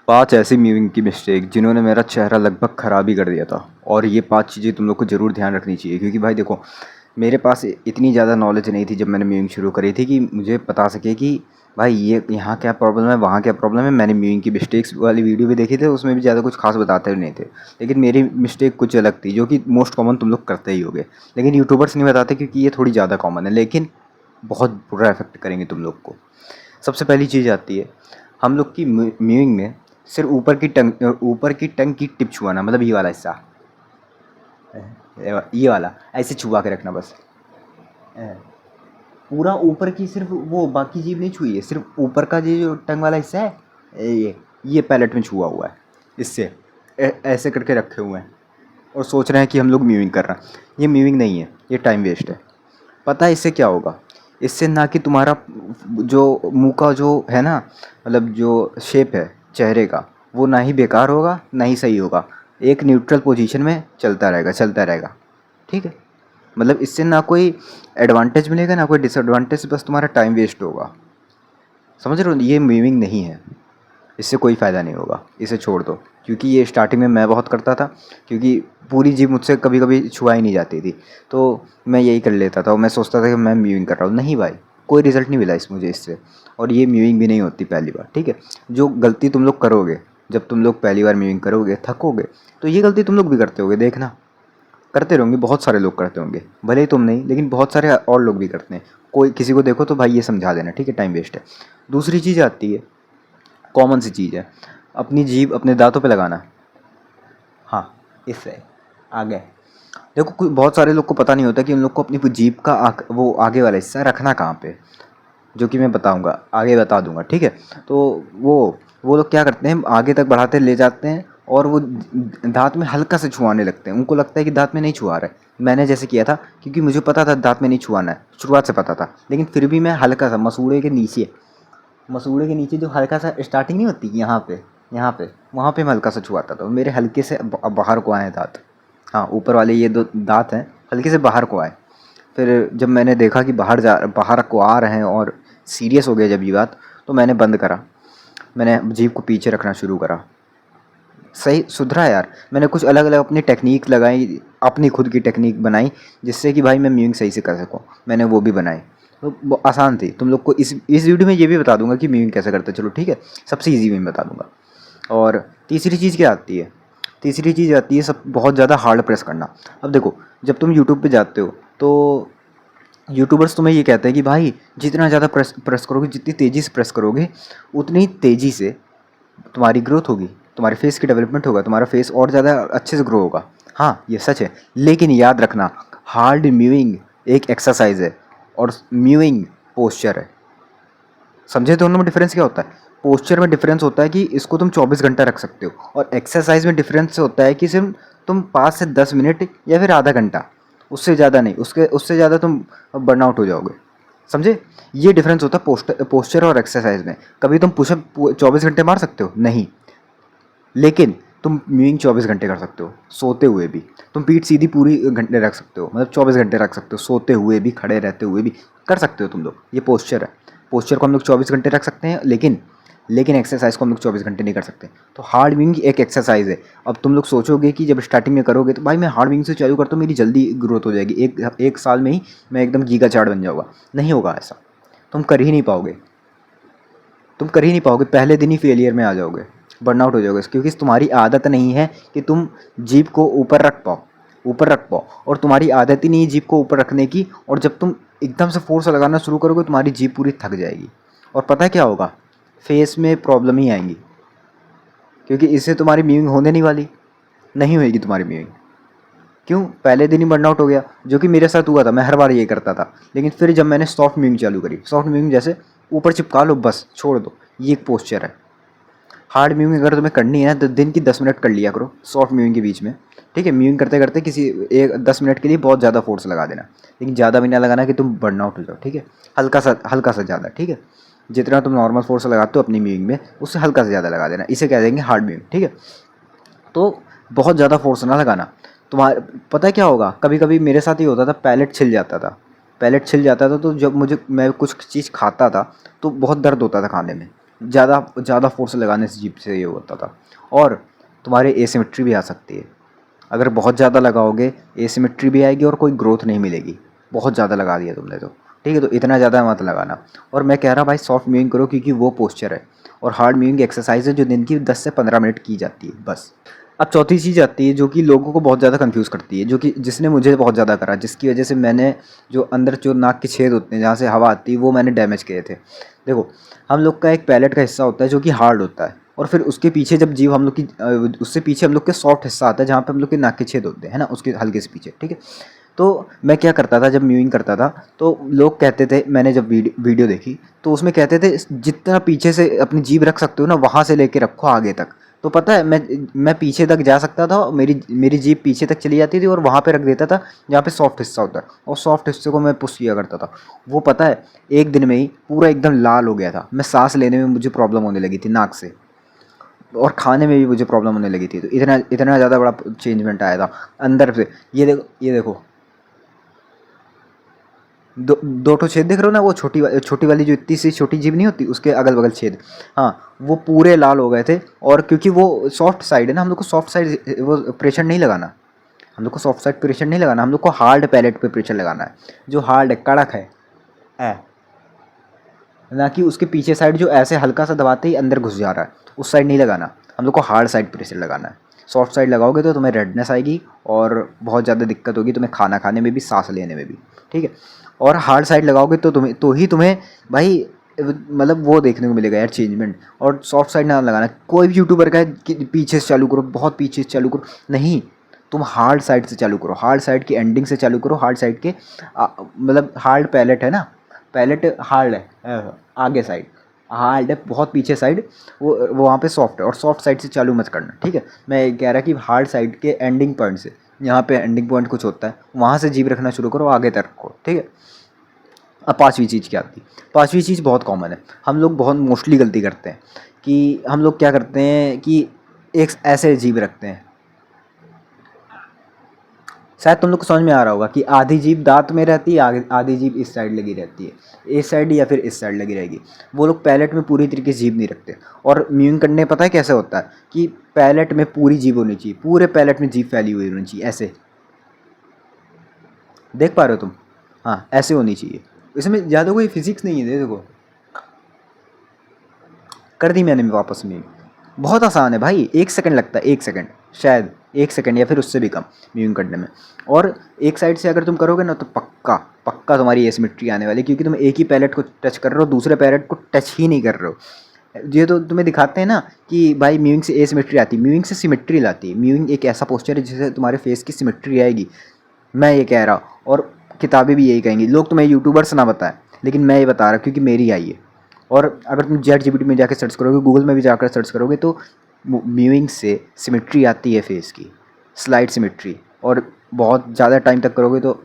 5 ऐसी म्यूविंग की मिस्टेक जिन्होंने मेरा चेहरा लगभग ख़राब ही कर दिया था। और ये 5 चीज़ें तुम लोग को ज़रूर ध्यान रखनी चाहिए, क्योंकि भाई देखो, मेरे पास इतनी ज़्यादा नॉलेज नहीं थी जब मैंने म्यूविंग शुरू करी थी कि मुझे बता सके कि भाई ये यहाँ क्या प्रॉब्लम है, वहाँ क्या प्रॉब्लम है। मैंने म्यूविंग की मिस्टेक्स वाली वीडियो भी देखी थी, उसमें भी ज़्यादा कुछ खास बताते भी नहीं थे। लेकिन मेरी मिस्टेक कुछ अलग थी, जो कि मोस्ट कॉमन तुम लोग करते ही होगे, लेकिन यूट्यूबर्स नहीं बताते क्योंकि ये थोड़ी ज़्यादा कॉमन है, लेकिन बहुत बुरा इफेक्ट करेंगे तुम लोग को। सबसे पहली चीज़ आती है हम लोग की म्यूइंग में, सिर्फ ऊपर की टंग की टिप छुआना, मतलब ये वाला हिस्सा, ये वाला ऐसे छुआ के रखना बस। पूरा ऊपर की सिर्फ वो, बाकी जीभ नहीं छुई है, सिर्फ ऊपर का जो टंग वाला हिस्सा है, ये पैलेट में छुआ हुआ है। इससे ऐसे करके रखे हुए हैं और सोच रहे हैं कि हम लोग म्यूइंग कर रहे हैं। ये म्यूइंग नहीं है, ये टाइम वेस्ट है। पता है इससे क्या होगा? इससे ना कि तुम्हारा जो मुंह का जो है ना, मतलब जो शेप है चेहरे का, वो ना ही बेकार होगा ना ही सही होगा। एक न्यूट्रल पोजीशन में चलता रहेगा चलता रहेगा। ठीक है, मतलब इससे ना कोई एडवांटेज मिलेगा ना कोई डिसएडवांटेज, बस तुम्हारा टाइम वेस्ट होगा। समझ रहे हो? ये मीविंग नहीं है, इससे कोई फ़ायदा नहीं होगा, इसे छोड़ दो। क्योंकि ये स्टार्टिंग में मैं बहुत करता था, क्योंकि पूरी जीभ मुझसे कभी कभी छुआई नहीं जाती थी, तो मैं यही कर लेता था और मैं सोचता था कि मैं म्यूइंग कर रहा हूँ। नहीं भाई, कोई रिज़ल्ट नहीं मिला मुझे इससे, और ये म्यूइंग भी नहीं होती पहली बार। ठीक है, जो गलती तुम लोग करोगे, जब तुम लोग पहली बार म्यूइंग करोगे, थकोगे, तो ये गलती तुम लोग भी करते होगे, देखना। करते रहेंगे, बहुत सारे लोग करते होंगे, भले ही तुम नहीं, लेकिन बहुत सारे और लोग भी करते हैं। कोई किसी को देखो तो भाई ये समझा देना, ठीक है, टाइम वेस्ट है। दूसरी चीज़ आती है, कॉमन सी चीज़ है, अपनी जीभ अपने दांतों पे लगाना। हाँ, इससे आगे देखो, बहुत सारे लोग को पता नहीं होता कि उन लोग को अपनी जीभ का वो आगे वाला हिस्सा रखना कहाँ पे, जो कि मैं बताऊंगा, आगे बता दूंगा। ठीक है, तो वो लोग क्या करते हैं, आगे तक बढ़ाते ले जाते हैं और वो दांत में हल्का से छुआने लगते हैं। उनको लगता है कि दांत में नहीं छुआ रहे। मैंने जैसे किया था, क्योंकि मुझे पता था दांत में नहीं छुआना है, शुरुआत से पता था, लेकिन फिर भी मैं हल्का सा मसूड़े के नीचे जो हल्का सा स्टार्टिंग नहीं होती, यहाँ पे वहाँ पे मैं हल्का सा छुआता था। मेरे हल्के से बाहर को आए दांत। हाँ, ऊपर वाले ये 2 दांत हैं, हल्के से बाहर को आए। फिर जब मैंने देखा कि बाहर को आ रहे हैं और सीरियस हो गया जब ये बात, तो मैंने बंद करा। मैंने जीभ को पीछे रखना शुरू करा। सही सुधरा यार। मैंने कुछ अलग अलग अपनी टेक्निक लगाई, अपनी खुद की टेक्निक बनाई, जिससे कि भाई मैं म्यूइंग सही से कर सकूँ। मैंने वो भी बनाई, तो वो आसान थी। तुम लोग को इस वीडियो में ये भी बता दूंगा कि म्यूइंग कैसे करते हैं। चलो ठीक है, सबसे ईजी में बता दूंगा। और तीसरी चीज़ क्या आती है? तीसरी चीज़ आती है सब बहुत ज़्यादा हार्ड प्रेस करना। अब देखो, जब तुम यूट्यूब पे जाते हो तो यूट्यूबर्स तुम्हें ये कहते हैं कि भाई जितना ज़्यादा प्रेस करोगे, जितनी तेज़ी से प्रेस करोगे, उतनी ही तेज़ी से तुम्हारी ग्रोथ होगी, तुम्हारे फेस की डेवलपमेंट होगा, तुम्हारा फेस और ज़्यादा अच्छे से ग्रो होगा। हाँ, ये सच है, लेकिन याद रखना, हार्ड म्यूइंग एक एक्सरसाइज है और म्यूइंग पोस्चर है। समझे दोनों में डिफरेंस क्या होता है? पोस्चर में डिफरेंस होता है कि इसको तुम 24 घंटा रख सकते हो, और एक्सरसाइज में डिफरेंस होता है कि सिर्फ तुम 5 से 10 मिनट या फिर आधा घंटा, उससे ज़्यादा नहीं। उससे ज़्यादा तुम बर्नआउट हो जाओगे। समझे? ये डिफरेंस होता है पोस्चर और एक्सरसाइज में। कभी तुम पुशअप 24 घंटे मार सकते हो? नहीं, लेकिन तुम म्यूइंग 24 घंटे कर सकते हो, सोते हुए भी। तुम पीठ सीधी पूरी घंटे रख सकते हो, मतलब 24 घंटे रख सकते हो, सोते हुए भी, खड़े रहते हुए भी कर सकते हो तुम लोग। ये पोस्चर है। पोस्चर को हम लोग 24 घंटे रख सकते हैं, लेकिन एक्सरसाइज को हम लोग 24 घंटे नहीं कर सकते। तो हार्ड विंग एक एक्सरसाइज है। अब तुम लोग सोचोगे कि जब स्टार्टिंग में करोगे तो भाई मैं हार्ड विंग से चालू करता हूँ, मेरी जल्दी ग्रोथ हो जाएगी, एक साल में ही मैं एकदम गीगा चार्ट बन जाऊँगा। नहीं होगा ऐसा, तुम कर ही नहीं पाओगे। पहले दिन ही फेलियर में आ जाओगे, बर्नआउट हो जाओगे, क्योंकि तुम्हारी आदत नहीं है कि तुम जीभ को ऊपर रख पाओ, और तुम्हारी आदत ही नहीं है जीभ को ऊपर रखने की। और जब तुम एकदम से फोर्स लगाना शुरू करोगे, तुम्हारी जीभ पूरी थक जाएगी, और पता है क्या होगा? फेस में प्रॉब्लम ही आएंगी, क्योंकि इससे तुम्हारी म्यूइंग होने नहीं वाली, नहीं होएगी तुम्हारी म्यूइंग। क्यों? पहले दिन ही बर्नआउट हो गया, जो कि मेरे साथ हुआ था। मैं हर बार ये करता था, लेकिन फिर जब मैंने सॉफ्ट म्यूइंग चालू करी, सॉफ्ट म्यूइंग जैसे ऊपर चिपका लो, बस छोड़ दो, ये एक पोस्चर है। हार्ड म्यूइंग अगर तुम्हें करनी है तो दिन की 10 मिनट कर लिया करो सॉफ्ट म्यूइंग के बीच में। ठीक है, म्यूइंग करते करते किसी 10 मिनट के लिए बहुत ज़्यादा फोर्स लगा देना, लेकिन ज़्यादा भी ना लगाना कि तुम बर्नआउट हो जाओ। ठीक है, हल्का सा ज़्यादा। ठीक है, जितना तुम नॉर्मल फोर्स लगाते हो अपनी म्यूइंग में, उससे हल्का से ज़्यादा लगा देना, इसे कह देंगे हार्ड म्यूइंग। ठीक है, तो बहुत ज़्यादा फोर्स ना लगाना। तुम्हारे पता है क्या होगा, कभी कभी मेरे साथ ही होता था, पैलेट छिल जाता था। तो जब मैं कुछ चीज़ खाता था तो बहुत दर्द होता था खाने में, ज़्यादा ज़्यादा फोर्स लगाने से जीप से ये होता था। और तुम्हारे एसिमेट्री भी आ सकती है, अगर बहुत ज़्यादा लगाओगे एसिमेट्री भी आएगी और कोई ग्रोथ नहीं मिलेगी। बहुत ज़्यादा लगा दिया तुमने तो, ठीक है, तो इतना ज़्यादा मत लगाना। और मैं कह रहा भाई सॉफ्ट म्यूविंग करो, क्योंकि वो पोस्चर है और हार्ड म्यूविंग एक्सरसाइज है जो दिन की 10 से 15 मिनट की जाती है बस। अब चौथी चीज़ आती है जो कि लोगों को बहुत ज़्यादा कंफ्यूज करती है, जो कि जिसने मुझे बहुत ज़्यादा करा, जिसकी वजह से मैंने जो अंदर जो नाक के छेद होते हैं जहाँ से हवा आती है वो मैंने डैमेज किए थे। देखो, हम लोग का एक पैलेट का हिस्सा होता है जो कि हार्ड होता है, और फिर उसके पीछे जब जीव हम लोग की उससे पीछे हम लोग के सॉफ्ट हिस्सा आता है जहाँ पे हम लोग के नाक के छेद होते हैं, है ना, उसके हल्के से पीछे, ठीक है। तो मैं क्या करता था जब म्यूइंग करता था, तो लोग कहते थे, मैंने जब वीडियो देखी तो उसमें कहते थे जितना पीछे से अपनी जीभ रख सकते हो ना वहाँ से लेके रखो आगे तक। तो पता है मैं पीछे तक जा सकता था, मेरी जीभ पीछे तक चली जाती थी और वहाँ पे रख देता था जहाँ पे सॉफ्ट हिस्सा होता है, और सॉफ्ट हिस्से को मैं पुश किया करता था। वो पता है एक दिन में ही पूरा एकदम लाल हो गया था, मैं सांस लेने में मुझे प्रॉब्लम होने लगी थी नाक से, और खाने में भी मुझे प्रॉब्लम होने लगी थी। तो इतना इतना ज़्यादा बड़ा चेंजमेंट आया था अंदर से। ये देखो, दो ठो छेद देख रहे हो ना, वो छोटी वाली जो इतनी सी छोटी जीभ नहीं होती उसके अगल बगल छेद, हाँ, वो पूरे लाल हो गए थे। और क्योंकि वो सॉफ्ट साइड है ना, हम लोग को सॉफ्ट साइड वो प्रेशर नहीं लगाना, हम लोग को सॉफ्ट साइड प्रेशर नहीं लगाना, हम लोग को हार्ड पैलेट पे प्रेशर लगाना है, जो हार्ड है, कड़क है, ऐ ना कि उसके पीछे साइड जो ऐसे हल्का सा दबाते ही अंदर घुस जा रहा है, उस साइड नहीं लगाना। हम लोग को हार्ड साइड प्रेशर लगाना है। सॉफ्ट साइड लगाओगे तो तुम्हें रेडनेस आएगी और बहुत ज़्यादा दिक्कत होगी तुम्हें खाना खाने में भी, सांस लेने में भी, ठीक है। और हार्ड साइड लगाओगे तो तुम्हें भाई मतलब वो देखने को मिलेगा यार चेंजमेंट। और सॉफ्ट साइड ना लगाना, कोई भी यूट्यूबर का है कि पीछे से चालू करो, बहुत पीछे से चालू करो, नहीं, तुम हार्ड साइड से चालू करो, हार्ड साइड की एंडिंग से चालू करो, हार्ड साइड के मतलब हार्ड पैलेट है ना, पैलेट हार्ड है, आगे साइड हार्ड है, बहुत पीछे साइड वो वहाँ पे सॉफ्ट है, और सॉफ्ट साइड से चालू मत करना, ठीक है। मैं ये कह रहा कि हार्ड साइड के एंडिंग पॉइंट से, यहाँ पे एंडिंग पॉइंट कुछ होता है वहाँ से जीभ रखना शुरू करो, आगे तक रखो, ठीक है। अब पाँचवीं चीज़ क्या आती है? पाँचवीं चीज़ बहुत कॉमन है, हम लोग बहुत मोस्टली गलती करते हैं कि हम लोग क्या करते हैं कि एक ऐसे जीभ रखते हैं, शायद तुम लोग को समझ में आ रहा होगा कि आधी जीभ दांत में रहती है, आधी जीभ इस साइड लगी रहती है, इस साइड या फिर इस साइड लगी रहेगी। वो लोग पैलेट में पूरी तरीके से जीभ नहीं रखते। और म्यूइंग करने पता है कैसे होता है कि पैलेट में पूरी जीभ होनी चाहिए, पूरे पैलेट में जीभ फैली हुई होनी चाहिए, ऐसे देख पा रहे हो तुम, हाँ ऐसे होनी चाहिए। इसमें ज़्यादा कोई फिजिक्स नहीं है, देखो कर दी मैंने वापस म्यूइंग, बहुत आसान है भाई, 1 सेकंड लगता है, 1 सेकंड, शायद 1 सेकंड या फिर उससे भी कम म्यूइंग करने में। और एक साइड से अगर तुम करोगे ना तो पक्का पक्का तुम्हारी एसिमेट्री आने वाली है, क्योंकि तुम एक ही पैलेट को टच कर रहे हो, दूसरे पैलेट को टच ही नहीं कर रहे हो। ये तो तुम्हें दिखाते हैं ना कि भाई म्यूइंग से एसिमेट्री आती है, म्यूइंग से सिमेट्री लाती है। म्यूइंग एक ऐसा पोस्चर है जिससे तुम्हारे फेस की सिमेट्री आएगी, मैं ये कह रहा हूँ। और किताबें भी यही कहेंगी, लोग तुम्हें यूट्यूबर्स ना बताएं, लेकिन मैं ये बता रहा हूँ क्योंकि मेरी आई है। और अगर तुम ChatGPT में जाकर सर्च करोगे, गूगल में भी जाकर सर्च करोगे, तो म्यूइंग से सिमेट्री आती है फेस की, स्लाइड सिमेट्री, और बहुत ज़्यादा टाइम तक करोगे तो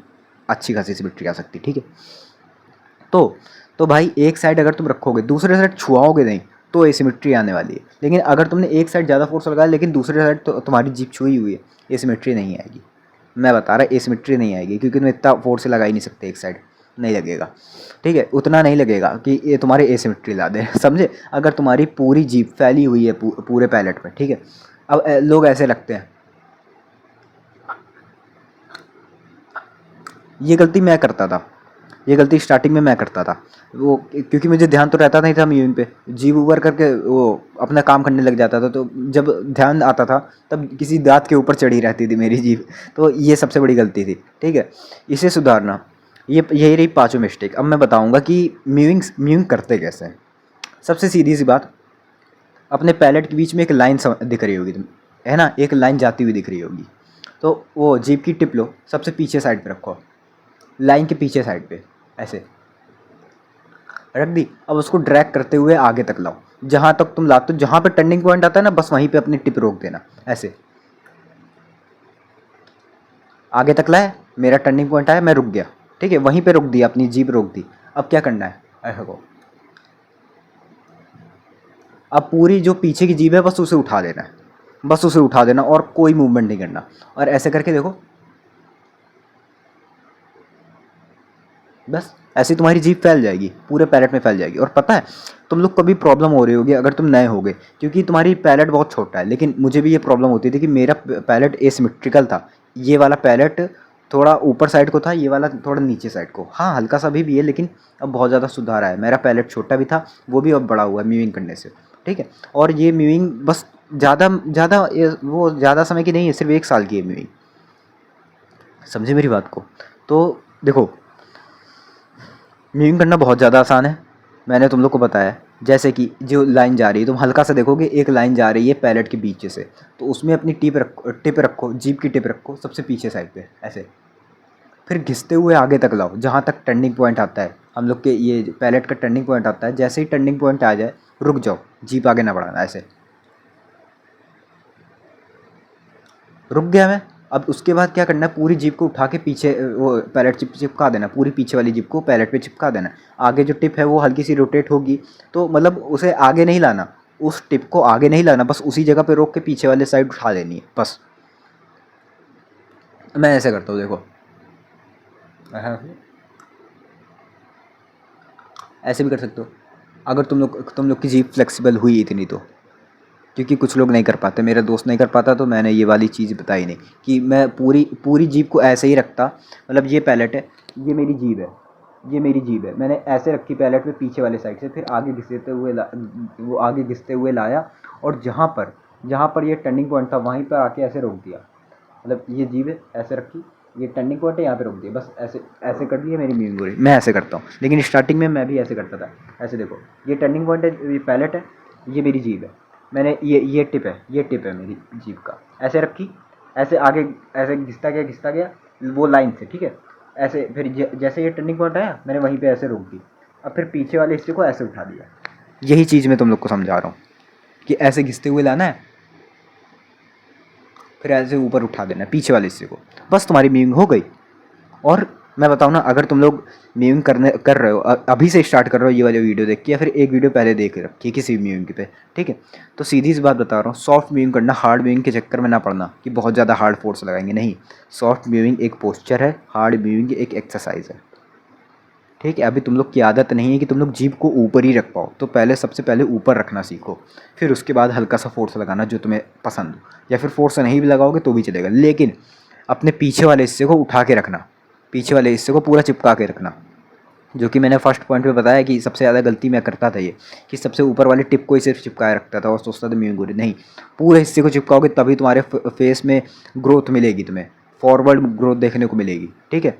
अच्छी खासी सिमेट्री आ सकती है, ठीक है। तो तो भाई एक साइड अगर तुम रखोगे, दूसरे साइड छुआओगे नहीं, तो एसिमेट्री आने वाली है। लेकिन अगर तुमने एक साइड ज़्यादा फोर्स लगाया लेकिन दूसरे साइड तो तुम्हारी जीभ छुई हुई है, एसिमेट्री नहीं आएगी। मैं बता रहा, एसिमेट्री नहीं आएगी, क्योंकि तुम इतना फोर्स लगा ही नहीं सकते, एक साइड नहीं लगेगा, ठीक है, उतना नहीं लगेगा कि ये तुम्हारे एसिमेट्री ला दे समझे। अगर तुम्हारी पूरी जीभ फैली हुई है पूरे पैलेट में, ठीक है। अब लोग ऐसे लगते हैं, ये गलती मैं करता था, ये गलती स्टार्टिंग में मैं करता था। वो क्योंकि मुझे ध्यान तो रहता नहीं था म्यूइंग पे, जीभ ऊपर करके वो अपना काम करने लग जाता था, तो जब ध्यान आता था तब किसी दांत के ऊपर चढ़ी रहती थी मेरी जीभ। तो ये सबसे बड़ी गलती थी, ठीक है, इसे सुधारना। ये यही रही पांचों मिस्टेक। अब मैं बताऊंगा कि म्यूइंग करते कैसे हैं। सबसे सीधी सी बात, अपने पैलेट के बीच में एक लाइन दिख रही होगी तुम, है ना, एक लाइन जाती हुई दिख रही होगी, तो वो जीभ की टिप लो, सबसे पीछे साइड पे रखो, लाइन के पीछे साइड पे ऐसे रख दी। अब उसको ड्रैग करते हुए आगे तक लाओ, जहाँ तक तुम लाते हो, जहाँ पे टर्निंग पॉइंट आता है ना, बस वहीं पे अपनी टिप रोक देना, ऐसे आगे तक लाए, मेरा टर्निंग पॉइंट आया, मैं रुक गया, ठीक है, वहीं पे रोक दिया, अपनी जीभ रोक दी। अब क्या करना है, ऐसे को, अब पूरी जो पीछे की जीभ है बस उसे उठा देना है, बस उसे उठा देना और कोई मूवमेंट नहीं करना। और ऐसे करके देखो, बस ऐसे तुम्हारी जीभ फैल जाएगी, पूरे पैलेट में फैल जाएगी। और पता है तुम लोग कभी प्रॉब्लम हो रही होगी अगर तुम नए होगे, क्योंकि तुम्हारी पैलेट बहुत छोटा है, लेकिन मुझे भी ये प्रॉब्लम होती थी कि मेरा पैलेट एसिमेट्रिकल था। ये वाला पैलेट थोड़ा ऊपर साइड को था, ये वाला थोड़ा नीचे साइड को। हाँ हल्का सा भी है, लेकिन अब बहुत ज़्यादा सुधार आया। मेरा पैलेट छोटा भी था, वो भी अब बड़ा हुआ है म्यूइंग करने से, ठीक है। और ये म्यूइंग बस ज़्यादा ज़्यादा वो ज़्यादा समय की नहीं है, सिर्फ 1 साल की है म्यूइंग। समझे मेरी बात को? तो देखो म्यूइंग करना बहुत ज़्यादा आसान है, मैंने तुम लोग को बताया। जैसे कि जो लाइन जा रही है, तुम हल्का सा देखोगे एक लाइन जा रही है पैलेट के बीच से, तो उसमें अपनी टिप रखो, जीभ की टिप रखो सबसे पीछे साइड पे ऐसे, फिर घिसते हुए आगे तक लाओ जहाँ तक टर्निंग पॉइंट आता है। हम लोग के ये पैलेट का टर्निंग पॉइंट आता है, जैसे ही टर्निंग पॉइंट आ जाए रुक जाओ, जीभ आगे ना बढ़ाना, ऐसे रुक गया मैं। अब उसके बाद क्या करना है, पूरी जीप को उठा के पीछे वो पैलेट चिपका देना, पूरी पीछे वाली जीप को पैलेट पे चिपका देना। आगे जो टिप है वो हल्की सी रोटेट होगी, तो मतलब उसे आगे नहीं लाना, उस टिप को आगे नहीं लाना, बस उसी जगह पे रोक के पीछे वाले साइड उठा देनी है बस। मैं ऐसे करता हूँ देखो, ऐसे भी कर सकते हो अगर तुम लोग की जीप फ्लेक्सिबल हुई इतनी तो, क्योंकि कुछ लोग नहीं कर पाते, मेरा दोस्त नहीं कर पाता, तो मैंने ये वाली चीज़ बताई नहीं कि मैं पूरी पूरी जीभ को ऐसे ही रखता। मतलब ये पैलेट है, ये मेरी जीभ है, ये मेरी जीभ है, मैंने ऐसे रखी पैलेट पे पीछे वाले साइड से, फिर आगे घिसते हुए वो आगे घिसते हुए लाया, और जहाँ पर ये टर्निंग पॉइंट था वहीं पर आके ऐसे रोक दिया। मतलब ये जीभ है ऐसे रखी, ये टर्निंग पॉइंट है यहाँ पे रोक दिया, बस ऐसे ऐसे कर दिया मेरी मेमोरी। मैं ऐसे करता हूँ, लेकिन स्टार्टिंग में मैं भी ऐसे करता था। ऐसे देखो ये टर्निंग पॉइंट है, ये पैलेट है, ये मेरी जीभ है, मैंने ये टिप है मेरी जीभ का, ऐसे रखी, ऐसे आगे ऐसे घिसता गया वो लाइन से, ठीक है। ऐसे फिर जैसे ये टर्निंग पॉइंट आया मैंने वहीं पे ऐसे रोक दी, अब फिर पीछे वाले हिस्से को ऐसे उठा दिया। यही चीज़ मैं तुम लोग को समझा रहा हूँ कि ऐसे घिसते हुए लाना है, फिर ऐसे ऊपर उठा देना है पीछे वाले हिस्से को, बस तुम्हारी मीविंग हो गई। और मैं बताऊँ ना, अगर तुम लोग मीविंग कर रहे हो, अभी से स्टार्ट कर रहे हो ये वाली वीडियो देख के, या फिर एक वीडियो पहले देख रखी किसी भी मीविंग पे, ठीक है, तो सीधी सी बात बता रहा हूँ, सॉफ्ट मीविंग करना, हार्ड मीविंग के चक्कर में ना पड़ना कि बहुत ज़्यादा हार्ड फोर्स लगाएंगे, नहीं। सॉफ्ट मीविंग एक पोस्चर है, हार्ड मीविंग एक एक्सरसाइज है, ठीक है। अभी तुम लोग की आदत नहीं है कि तुम लोग जीभ को ऊपर ही रख पाओ, तो पहले सबसे पहले ऊपर रखना सीखो, फिर उसके बाद हल्का सा फोर्स लगाना जो तुम्हें पसंद हो, या फिर फोर्स नहीं भी लगाओगे तो भी चलेगा, लेकिन अपने पीछे वाले हिस्से को उठा के रखना, पीछे वाले हिस्से को पूरा चिपका के रखना। जो कि मैंने फर्स्ट पॉइंट पे बताया कि सबसे ज़्यादा गलती मैं करता था ये, कि सबसे ऊपर वाले टिप को ही सिर्फ चिपकाए रखता था और सोचता था म्यूजिक गुड, नहीं, पूरे हिस्से को चिपकाओगे तभी तुम्हारे फेस में ग्रोथ मिलेगी, तुम्हें फॉरवर्ड ग्रोथ देखने को मिलेगी, ठीक है।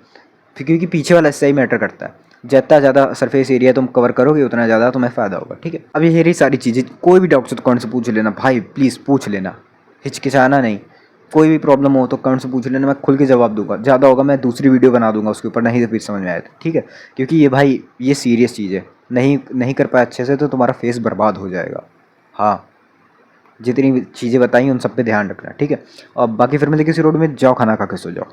क्योंकि पीछे वाला हिस्सा ही मैटर करता है, जितना ज़्यादा सरफेस एरिया तुम कवर करोगे उतना ज़्यादा तुम्हें फ़ायदा होगा, ठीक है। अब ये रही सारी चीज़ें, कोई भी डाउट हो तो कमेंट से पूछ लेना भाई, प्लीज़ पूछ लेना, हिचकिचाना नहीं। कोई भी प्रॉब्लम हो तो कमेंट से पूछ लेना, मैं खुल के जवाब दूंगा, ज़्यादा होगा मैं दूसरी वीडियो बना दूंगा उसके ऊपर, नहीं तो फिर समझ में आया तो, ठीक है। क्योंकि ये भाई ये सीरियस चीज़ है, नहीं कर पाए अच्छे से तो तुम्हारा फेस बर्बाद हो जाएगा। हाँ, जितनी चीज़ें बताई उन सब पे ध्यान रखना, ठीक है। और बाकी फिर मिलते किसी रोड में, जाओ खाना खा के सो जाओ।